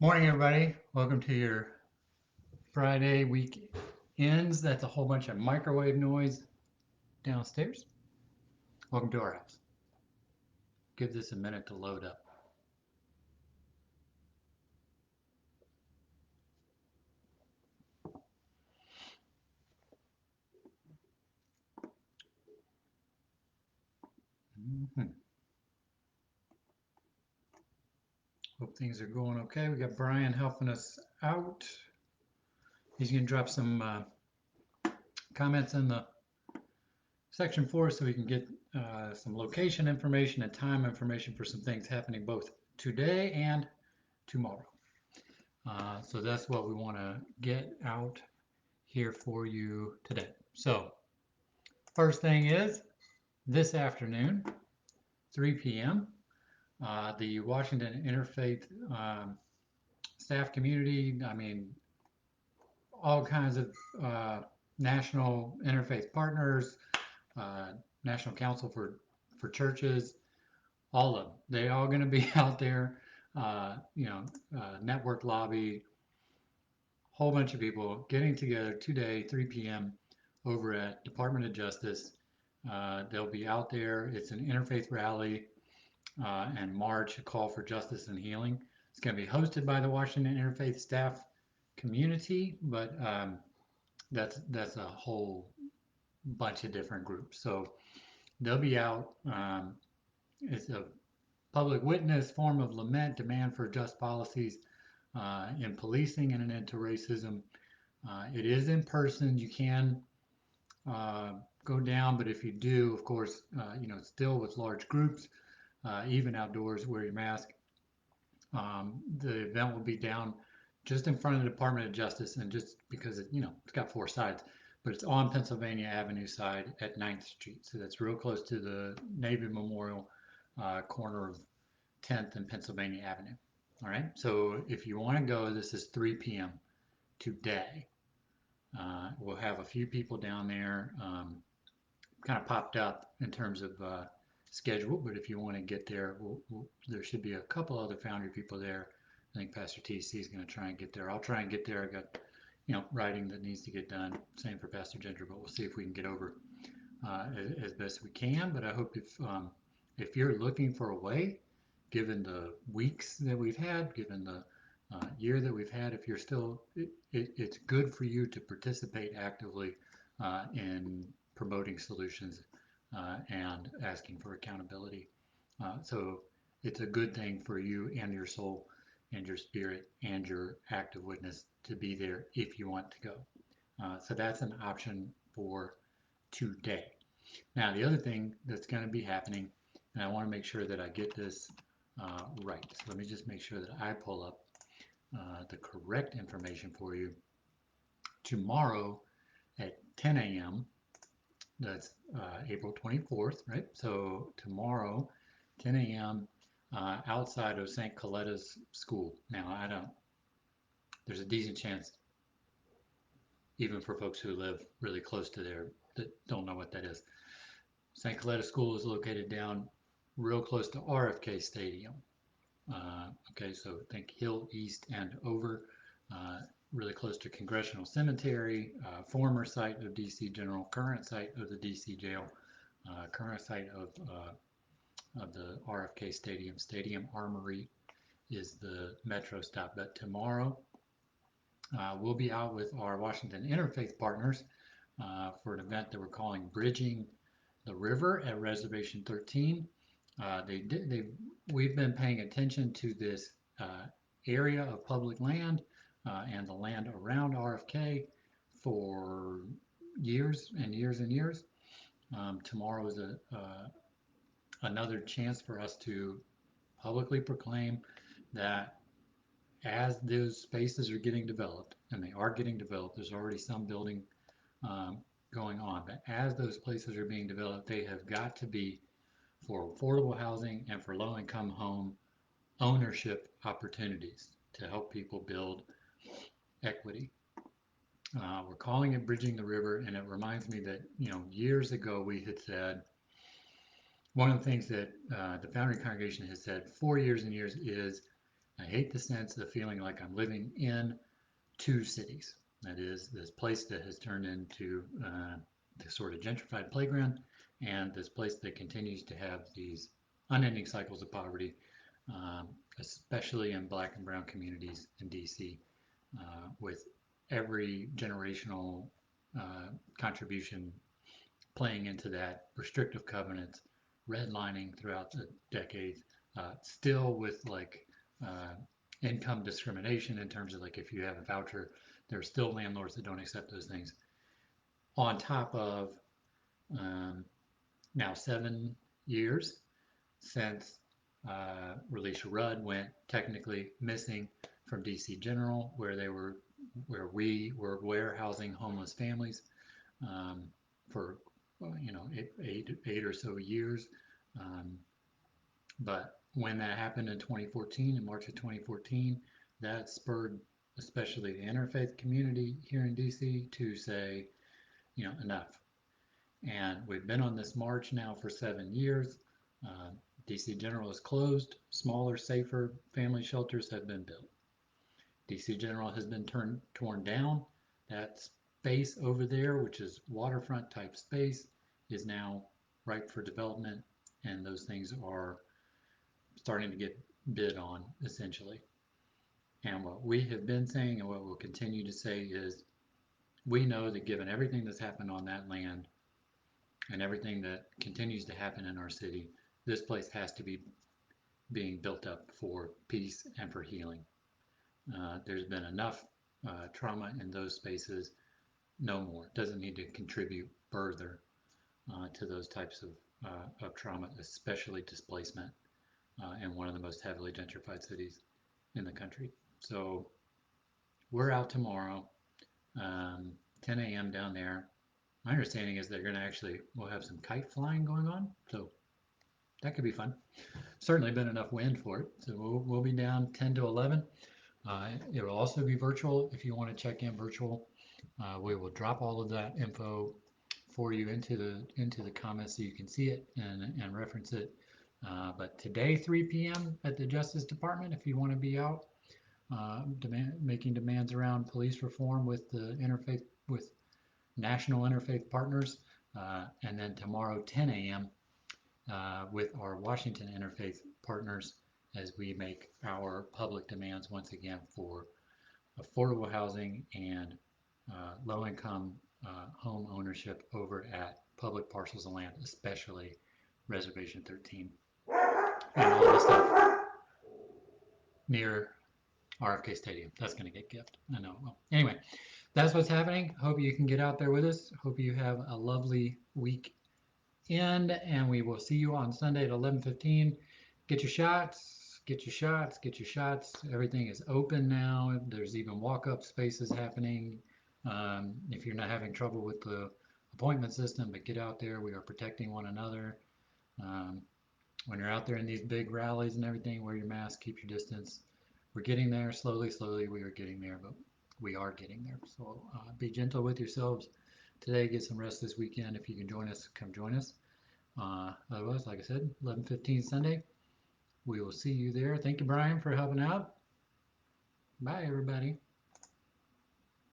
Morning, everybody. Welcome to your Friday weekends. That's a whole bunch of microwave noise downstairs. Welcome to our house. Give this a minute to load up. Mhm. Hope things are going okay. We got Brian helping us out. He's going to drop some comments in the section for us so we can get some location information and time information for some things happening both today and tomorrow. So that's what we want to get out here for you today. So first thing is this afternoon, 3 p.m., the Washington Interfaith staff community, all kinds of national interfaith partners, uh, National Council for Churches, all of them. They all going to be out there, network lobby, whole bunch of people getting together today, 3 p.m., over at Department of Justice. They'll be out there. It's an interfaith rally and march, a call for justice and healing. It's going to be hosted by the Washington Interfaith staff community, but that's a whole bunch of different groups. So they'll be out. It's a public witness, form of lament, demand for just policies in policing and an end to racism. It is in person. You can uh, go down, but if you do, of course, still with large groups, even outdoors, wear your mask. The event will be down just in front of the Department of Justice, and just because it's got four sides, but it's on Pennsylvania Avenue side at 9th Street. So that's real close to the Navy Memorial corner of 10th and Pennsylvania Avenue. All right. So if you want to go, this is 3 p.m. today. We'll have a few people down there, kind of popped up in terms of schedule, but if you want to get there, there should be a couple other Foundry people there. I think Pastor TC is going to try and get there. I'll try and get there. I got, writing that needs to get done. Same for Pastor Ginger, but we'll see if we can get over as best we can. But I hope if you're looking for a way, given the weeks that we've had, given the year that we've had, if you're still, it's good for you to participate actively in promoting solutions and asking for accountability. So it's a good thing for you and your soul and your spirit and your active witness to be there if you want to go. So that's an option for today. Now, the other thing that's going to be happening, and I want to make sure that I get this right. So let me just make sure that I pull up the correct information for you. Tomorrow at 10 a.m., that's April 24th, right? So tomorrow, 10 a.m., outside of St. Coletta's school. Now, there's a decent chance, even for folks who live really close to there, that don't know what that is. St. Coletta School is located down real close to RFK Stadium. Okay, so think Hill East and over, really close to Congressional Cemetery, former site of DC General, current site of the DC Jail, current site of the RFK Stadium. Stadium Armory is the metro stop. But tomorrow, we'll be out with our Washington Interfaith partners for an event that we're calling Bridging the River at Reservation 13. We've been paying attention to this area of public land and the land around RFK for years and years and years. Tomorrow is another chance for us to publicly proclaim that as those spaces are getting developed, and they are getting developed, there's already some building um, going on, but as those places are being developed, they have got to be for affordable housing and for low-income home ownership opportunities to help people build equity. We're calling it Bridging the River, and it reminds me that years ago we had said one of the things that the Foundry Congregation has said for years and years is I hate the sense of feeling like I'm living in two cities. That is, this place that has turned into this sort of gentrified playground, and this place that continues to have these unending cycles of poverty, um, especially in black and brown communities in DC, with every generational contribution playing into that, restrictive covenants, redlining throughout the decades, still with like uh, income discrimination in terms of like if you have a voucher, there's still landlords that don't accept those things. On top of um, now 7 years since Relisha Rudd went technically missing from DC General, where we were warehousing homeless families um, for eight or so years. Um, but when that happened in 2014, in March of 2014, that spurred especially the interfaith community here in DC to say, enough. And we've been on this march now for 7 years. Uh, DC General is closed. Smaller, safer family shelters have been built. DC General has been torn down. That space over there, which is waterfront type space, is now ripe for development, and those things are starting to get bid on essentially. And what we have been saying and what we'll continue to say is we know that given everything that's happened on that land and everything that continues to happen in our city, this place has to be being built up for peace and for healing. There's been enough trauma in those spaces, no more. Doesn't need to contribute further to those types of trauma, especially displacement in one of the most heavily gentrified cities in the country. So we're out tomorrow, 10 a.m. down there. My understanding is they're going to we'll have some kite flying going on. So that could be fun. Certainly been enough wind for it. So we'll be down 10 to 11. It will also be virtual if you want to check in virtual. We will drop all of that info for you into the comments so you can see it and reference it. But today, 3 p.m. at the Justice Department, if you want to be out making demands around police reform with national interfaith partners, and then tomorrow, 10 a.m. With our Washington interfaith partners as we make our public demands once again for affordable housing and low-income home ownership over at public parcels of land, especially Reservation 13 and all the stuff near RFK Stadium. That's going to get gift. I know. Well, anyway, that's what's happening. Hope you can get out there with us. Hope you have a lovely week end, and we will see you on Sunday at 11:15. Get your shots. Get your shots. Get your shots. Everything is open now. There's even walk-up spaces happening. If you're not having trouble with the appointment system, but get out there. We are protecting one another. Um, when you're out there in these big rallies and everything, wear your mask, keep your distance. We're getting there slowly, slowly. We are getting there, but we are getting there. So be gentle with yourselves today. Get some rest this weekend. If you can join us, come join us. Otherwise, like I said, 11:15 Sunday. We will see you there. Thank you, Brian, for helping out. Bye, everybody.